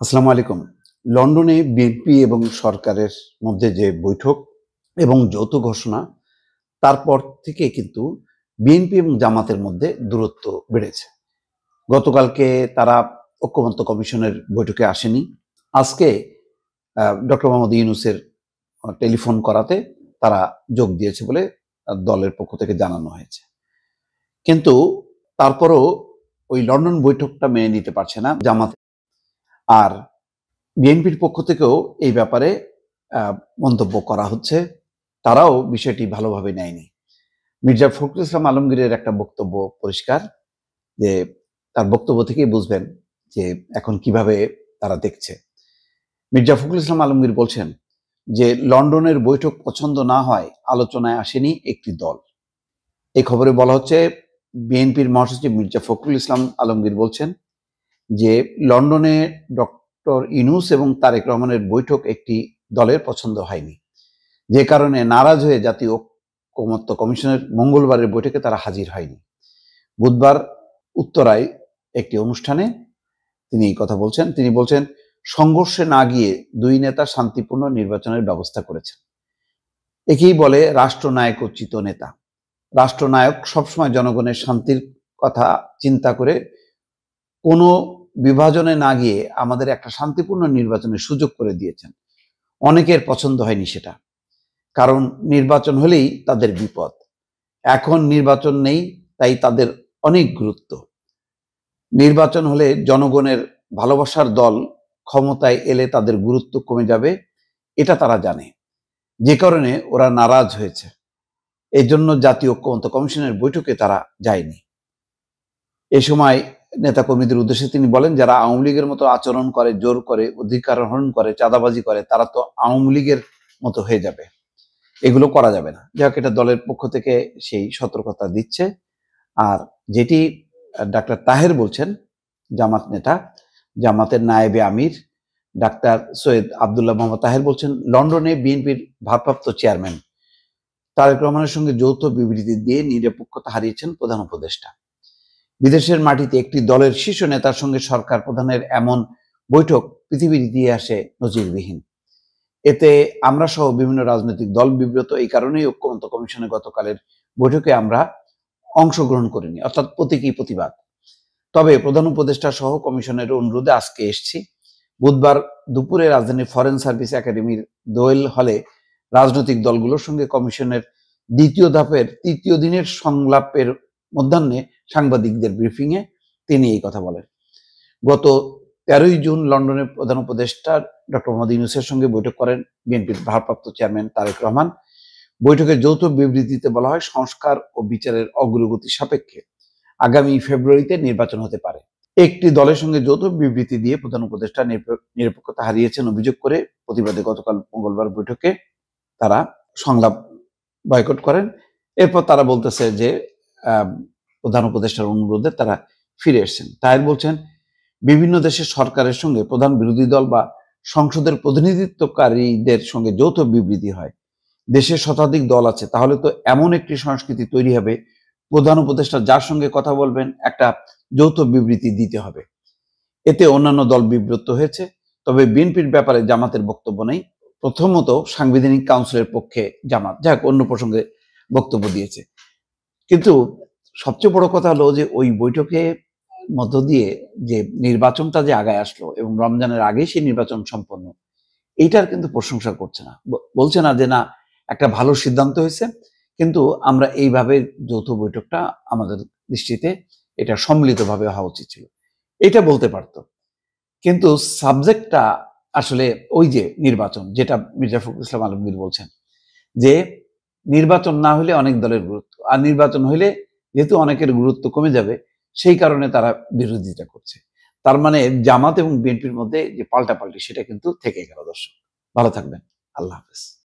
আসসালামু আলাইকুম। লন্ডনে বিএনপি এবং সরকারের মধ্যে যে বৈঠক এবং যৌথ ঘোষণা, তারপর থেকে কিন্তু বিএনপি এবং জামাতের মধ্যে দূরত্ব বেড়েছে। গতকালকে তারা ঐকমত্য কমিশনের বৈঠকে আসেনি। আজকে ডক্টর মোহাম্মদ ইউনূসের টেলিফোন করাতে তারা যোগ দিয়েছে বলে দলের পক্ষ থেকে জানানো হয়েছে। কিন্তু তারপরও ওই লন্ডন বৈঠকটা মেনে নিতে পারছে না জামাত। আর বিএনপির পক্ষ থেকেও এই ব্যাপারে মন্তব্য করা হচ্ছে। তারাও বিষয়টি ভালোভাবে নেয়নি। মির্জা ফখরুল ইসলাম আলমগীরের একটা বক্তব্য পরিষ্কার যে তার বক্তব্য থেকেই বুঝবেন যে এখন কিভাবে তারা দেখছে। মির্জা ফখরুল ইসলাম আলমগীর বলছেন যে লন্ডনের বৈঠক পছন্দ না হয় আলোচনায় আসেনি একটি দল। এই খবরে বলা হচ্ছে বিএনপির মহাসচিব মির্জা ফখরুল ইসলাম আলমগীর বলছেন যে লন্ডনে ডক্টর ইউনূস এবং তারেক রহমানের বৈঠক একটি দলের পছন্দ হয়নি, যে কারণে নারাজ হয়ে জাতীয় ঐকমত্য কমিশনের মঙ্গলবারের বৈঠকে তারা হাজির হয়নি। বুধবার উত্তরায় একটি অনুষ্ঠানে তিনি এই কথা বলছেন। তিনি বলছেন, সংঘর্ষে না গিয়ে দুই নেতা শান্তিপূর্ণ নির্বাচনের ব্যবস্থা করেছেন। একেই বলে রাষ্ট্রনায়কোচিত নেতা। রাষ্ট্রনায়ক সবসময় জনগণের শান্তির কথা চিন্তা করে কোনো বিভাজনে না গিয়ে আমাদের একটা শান্তিপূর্ণ নির্বাচনের সুযোগ করে দিয়েছেন। অনেকের পছন্দ হয়নি সেটা, কারণ নির্বাচন হলেই তাদের বিপদ। এখন নির্বাচন নেই, তাই তাদের অনেক গুরুত্ব। নির্বাচন হলে জনগণের ভালোবাসার দল ক্ষমতায় এলে তাদের গুরুত্ব কমে যাবে, এটা তারা জানে, যে কারণে ওরা নারাজ হয়েছে। এই জন্য জাতীয় ঐকমত্য কমিশনের বৈঠকে তারা যায়নি। এ সময় নেতাকর্মীদের উদ্দেশ্যে তিনি বলেন, যারা আওয়ামী লীগের মতো আচরণ করে, জোর করে, অধিকার হরণ করে, চাঁদাবাজি করে, তারা তো আওয়ামী লীগের মতো হয়ে যাবে। এগুলো করা যাবে না। যাই হোক, এটা দলের পক্ষ থেকে সেই সতর্কতা দিচ্ছে। আর যেটি ডাক্তার তাহের বলছেন, জামাত নেতা, জামাতের নায়েবে আমির ডাক্তার সৈয়দ আবদুল্লাহ মোহাম্মদ তাহের বলছেন, লন্ডনে বিএনপির ভারপ্রাপ্ত চেয়ারম্যান তারেক রহমানের সঙ্গে যৌথ বিবৃতি দিয়ে নিরপেক্ষতা হারিয়েছেন প্রধান উপদেষ্টা। বিদেশের মাটিতে একটি দলের শীর্ষ নেতার সঙ্গে সরকার প্রধানের এমন বৈঠক পৃথিবীর ইতিহাসে নজিরবিহীন। এতে আমরা সহ বিভিন্ন রাজনৈতিক দল বিব্রত। এই কারণেই ঐকমত্য কমিশনের গতকালের বৈঠকে আমরা অংশগ্রহণ করিনি, অর্থাৎ প্রতীকী প্রতিবাদ। তবে প্রধান উপদেষ্টা সহ কমিশনের অনুরোধে আজকে এসেছি। বুধবার দুপুরে রাজধানীর ফরেন সার্ভিস একাডেমির দোয়েল হলে রাজনৈতিক দলগুলোর সঙ্গে কমিশনের দ্বিতীয় ধাপের তৃতীয় দিনের সংলাপের মধ্যাহ্নে সাংবাদিকদের ব্রিফিংয়ে তিনি এই কথা বলেন। গত 13ই জুন লন্ডনে প্রধান উপদেষ্টা ডক্টর মোহাম্মদ ইউনূসের সঙ্গে বৈঠক করেন বিএনপির ভারপ্রাপ্ত চেয়ারম্যান তারেক রহমান। বৈঠকে যৌথ বিবৃতিতে বলা হয়, সংস্কার ও বিচারের অগ্রগতি সাপেক্ষে আগামী ফেব্রুয়ারিতে নির্বাচন হতে পারে। একটি দলের সঙ্গে যৌথ বিবৃতি দিয়ে প্রধান উপদেষ্টা নিরপেক্ষতা হারিয়েছেন অভিযোগ করে প্রতিবাদে গতকাল মঙ্গলবার বৈঠকে তারা সংলাপ বয়কট করেন। এরপর তারা বলতেছে যে প্রধান উপদেষ্টার অনুরোধে তারা ফিরে এসেছেন। তাই বলছেন, বিভিন্ন দেশের সরকারের সঙ্গে প্রধান বিরোধী দল বা সংসদের প্রতিনিধিত্বকারীদের সঙ্গে যৌথ বিবৃতি হয়। দেশের শতাধিক দল আছে, তাহলে তো এমন একটি সংস্কৃতি তৈরি হবে, প্রধান উপদেষ্টা যার সঙ্গে কথা বলবেন একটা যৌথ বিবৃতি দিতে হবে। এতে অন্যান্য দল বিব্রত হয়েছে। তবে বিএনপির ব্যাপারে জামাতের বক্তব্য নেই। প্রথমত সাংবিধানিক কাউন্সিলের পক্ষে জামাত, যাক অন্য প্রসঙ্গে বক্তব্য দিয়েছে। কিন্তু সবচেয়ে বড় কথা হলো যে ওই বৈঠকে মধ্য দিয়ে যে নির্বাচনটা যে আগায় আসলো এবং রমজানের আগেই সেই নির্বাচন সম্পন্ন, এইটার কিন্তু প্রশংসা করছে না, বলছে না যে না একটা ভালো সিদ্ধান্ত হয়েছে, কিন্তু আমরা এইভাবে যৌথ বৈঠকটা আমাদের দৃষ্টিতে এটা সম্মিলিতভাবে হওয়া উচিত ছিল, এটা বলতে পারতো। কিন্তু সাবজেক্টটা আসলে ওই যে নির্বাচন, যেটা মির্জা ফখরুল ইসলাম আলমগীর বলছেন যে নির্বাচন না হলে অনেক দলের গুরুত্ব, আর নির্বাচন হইলে যেহেতু অনেকের গুরুত্ব কমে যাবে, সেই কারণে তারা বিরোধিতা করছে। তার মানে জামাত এবং বিএনপির মধ্যে যে পাল্টাপাল্টি, সেটা কিন্তু থেকে গেল। দর্শক ভালো থাকবেন, আল্লাহ হাফেজ।